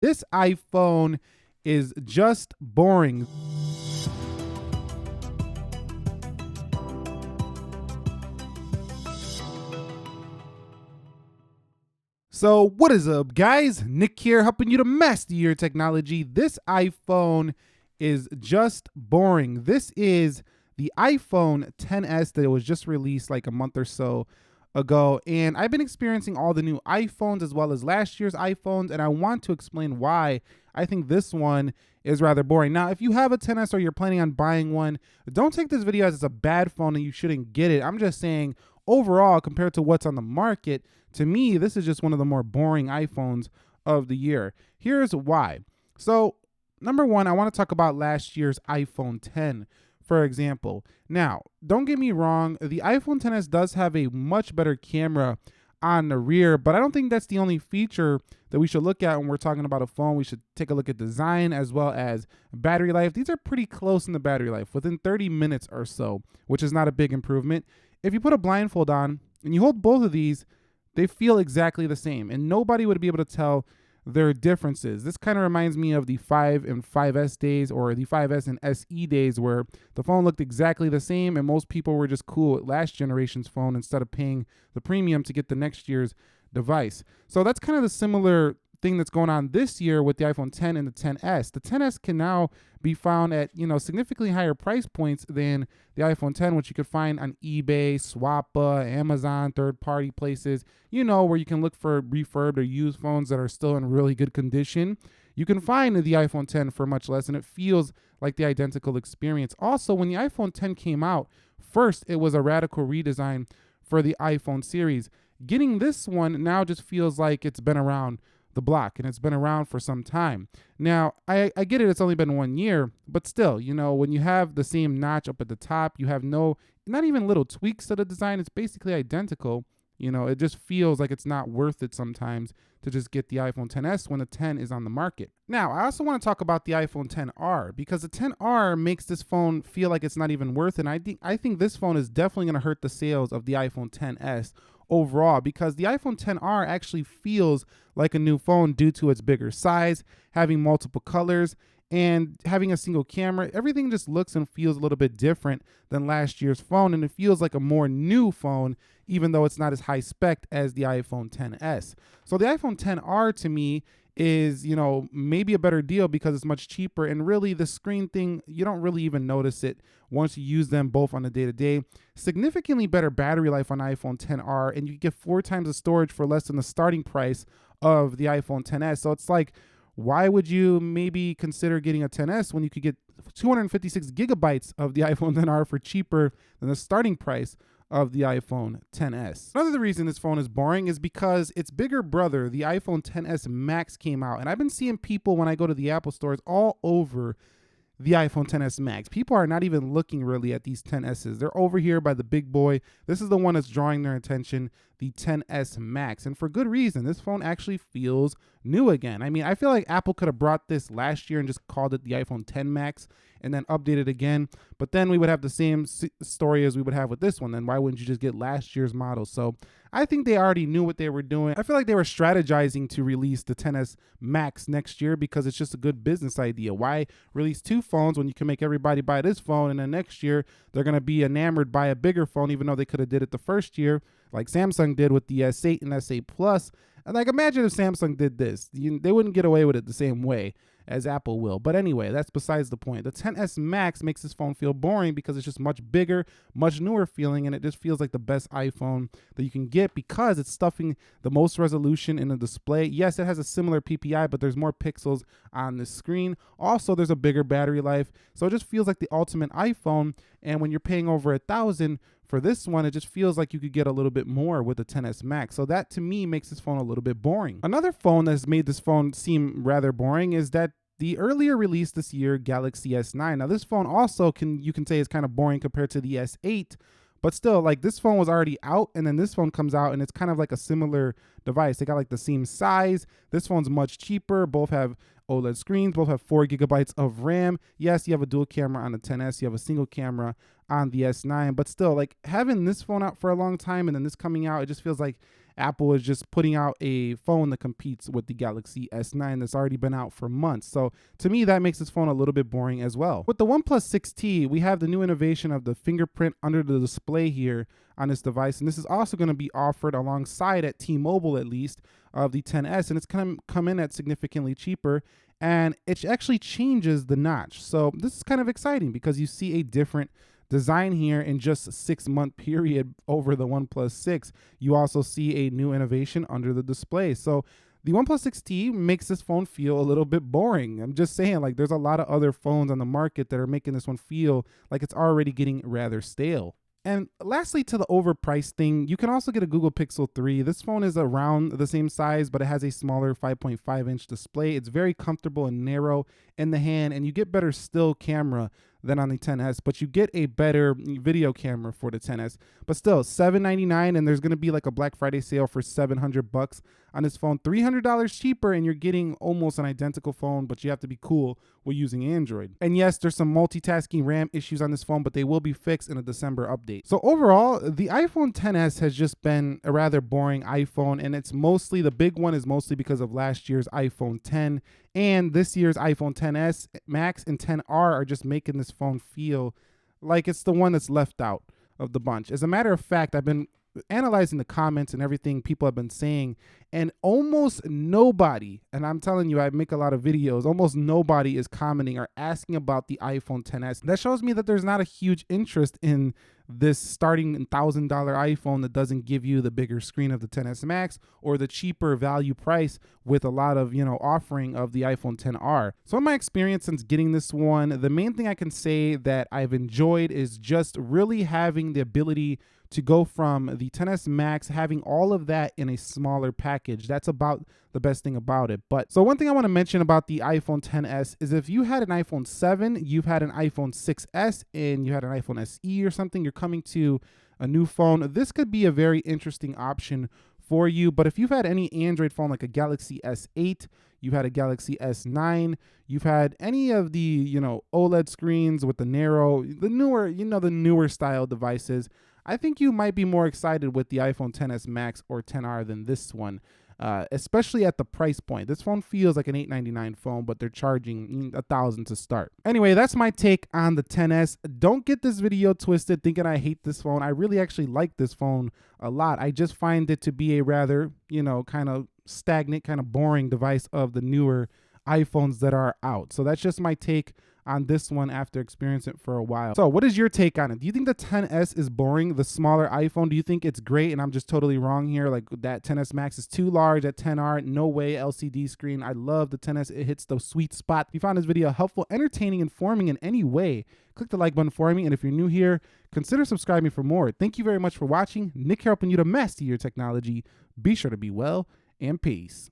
This iPhone is just boring. So what is up, guys? Nick here, helping you to master your technology. This iPhone is just boring. This is the iPhone XS that was just released like a month or so ago, and I've been experiencing all the new iPhones as well as last year's iPhones, and I want to explain why I think this one is rather boring. Now, if you have a XS or you're planning on buying one, don't take this video as it's a bad phone and you shouldn't get it. I'm just saying overall, compared to what's on the market, to me, this is just one of the more boring iPhones of the year. Here's why. So, number one, I want to talk about last year's iPhone X, for example. Now, don't get me wrong, the iPhone XS does have a much better camera on the rear, but I don't think that's the only feature that we should look at when we're talking about a phone. We should take a look at design as well as battery life. These are pretty close in the battery life, within 30 minutes or so, which is not a big improvement. If you put a blindfold on and you hold both of these, they feel exactly the same, and nobody would be able to tell their differences. This kind of reminds me of the 5 and 5S days, or the 5S and SE days, where the phone looked exactly the same and most people were just cool with last generation's phone instead of paying the premium to get the next year's device. So that's kind of the similar thing that's going on this year with the iPhone X and the XS. The XS can now be found at, significantly higher price points than the iPhone X, which you could find on eBay, Swappa, Amazon, third-party places, where you can look for refurbed or used phones that are still in really good condition. You can find the iPhone X for much less, and it feels like the identical experience. Also, when the iPhone X came out, first, it was a radical redesign for the iPhone series. Getting this one now just feels like it's been around the block, and it's been around for some time. Now, I get it, it's only been 1 year, but still, when you have the same notch up at the top, you have not even little tweaks to the design, it's basically identical. It just feels like it's not worth it sometimes to just get the iPhone XS when the 10 is on the market. Now, I also want to talk about the iPhone XR, because the XR makes this phone feel like it's not even worth it. And I think this phone is definitely going to hurt the sales of the iPhone XS overall, because the iPhone XR actually feels like a new phone due to its bigger size, having multiple colors, and having a single camera. Everything just looks and feels a little bit different than last year's phone, and it feels like a more new phone, even though it's not as high spec as the iPhone XS. So the iPhone XR to me is, maybe a better deal because it's much cheaper, and really the screen thing, you don't really even notice it once you use them both on a day-to-day. Significantly better battery life on iPhone XR, and you get 4 times the storage for less than the starting price of the iPhone XS. So it's like, why would you maybe consider getting a XS when you could get 256 gigabytes of the iPhone XR for cheaper than the starting price of the iPhone XS? Another reason this phone is boring is because its bigger brother, the iPhone XS Max, came out. And I've been seeing people when I go to the Apple stores all over the iPhone XS Max. People are not even looking really at these XSs. They're over here by the big boy. This is the one that's drawing their attention, the XS Max. And for good reason. This phone actually feels new again. I mean, I feel like Apple could have brought this last year and just called it the iPhone X Max and then updated again. But then we would have the same story as we would have with this one. Then why wouldn't you just get last year's model? So I think they already knew what they were doing. I feel like they were strategizing to release the XS Max next year because it's just a good business idea. Why release 2 phones when you can make everybody buy this phone, and then next year they're going to be enamored by a bigger phone, even though they could have did it the first year like Samsung did with the S8 and S8 Plus. And like, imagine if Samsung did this. They wouldn't get away with it the same way as Apple will. But anyway, that's besides the point. The XS Max makes this phone feel boring because it's just much bigger, much newer feeling, and it just feels like the best iPhone that you can get because it's stuffing the most resolution in the display. Yes, it has a similar PPI, but there's more pixels on the screen. Also, there's a bigger battery life. So it just feels like the ultimate iPhone. And when you're paying over $1,000 for this one, it just feels like you could get a little bit more with the XS Max. So that to me makes this phone a little bit boring. Another phone that's made this phone seem rather boring is that the earlier release this year, Galaxy S9. Now this phone also you can say is kind of boring compared to the S8, but still, like, this phone was already out, and then this phone comes out, and it's kind of like a similar device. They got like the same size. This phone's much cheaper. Both have OLED screens. Both have 4 gigabytes of RAM. Yes, you have a dual camera on the XS. You have a single camera on the S9. But still, like, having this phone out for a long time and then this coming out, it just feels like Apple is just putting out a phone that competes with the Galaxy S9 that's already been out for months. So to me, that makes this phone a little bit boring as well. With the OnePlus 6T, we have the new innovation of the fingerprint under the display here on this device. And this is also going to be offered alongside, at T-Mobile at least, of the 10S. And it's going to come in at significantly cheaper. And it actually changes the notch. So this is kind of exciting because you see a different design here in just a 6-month period over the OnePlus 6. You also see a new innovation under the display. So the OnePlus 6T makes this phone feel a little bit boring. I'm just saying, like, there's a lot of other phones on the market that are making this one feel like it's already getting rather stale. And lastly, to the overpriced thing, you can also get a Google Pixel 3. This phone is around the same size, but it has a smaller 5.5-inch display. It's very comfortable and narrow in the hand, and you get better still camera than on the 10S, but you get a better video camera for the 10S. But still, $799, and there's going to be like a Black Friday sale for $700 on this phone, $300 cheaper, and you're getting almost an identical phone, but you have to be cool with using Android. And yes, there's some multitasking RAM issues on this phone, but they will be fixed in a December update. So overall, the iPhone 10s has just been a rather boring iPhone, and it's mostly, the big one is mostly because of last year's iPhone 10, and this year's iPhone 10s Max and 10R are just making this phone feel like it's the one that's left out of the bunch. As a matter of fact, I've been analyzing the comments and everything people have been saying, and almost nobody, and I'm telling you, I make a lot of videos, almost nobody is commenting or asking about the iPhone 10s. That shows me that there's not a huge interest in this starting $1,000 iPhone that doesn't give you the bigger screen of the 10s Max or the cheaper value price with a lot of, offering of the iPhone 10R. So in my experience since getting this one, the main thing I can say that I've enjoyed is just really having the ability to go from the 10s Max, having all of that in a smaller package. That's about the best thing about it. But so one thing I want to mention about the iPhone 10s is if you had an iPhone 7, you've had an iPhone 6s, and you had an iPhone SE or something, you're coming to a new phone, this could be a very interesting option for you. But if you've had any Android phone like a Galaxy S8, you've had a Galaxy S9, you've had any of the, OLED screens with the newer style devices, I think you might be more excited with the iPhone 10s Max or 10R than this one, especially at the price point. This phone feels like an $899 phone, but they're charging $1,000 to start. Anyway, that's my take on the 10s. Don't get this video twisted thinking I hate this phone. I really actually like this phone a lot. I just find it to be a rather, kind of stagnant, kind of boring device of the newer iPhones that are out. So that's just my take on this one after experiencing it for a while. So what is your take on it? Do you think the 10s is boring, the smaller iPhone? Do you think it's great and I'm just totally wrong here? Like that 10s Max is too large, that 10R, no way, LCD screen. I love the 10s. It hits the sweet spot. If you found this video helpful, entertaining, informing in any way, click the like button for me. And if you're new here, consider subscribing for more. Thank you very much for watching. Nick here, helping you to master your technology. Be sure to be well, and peace.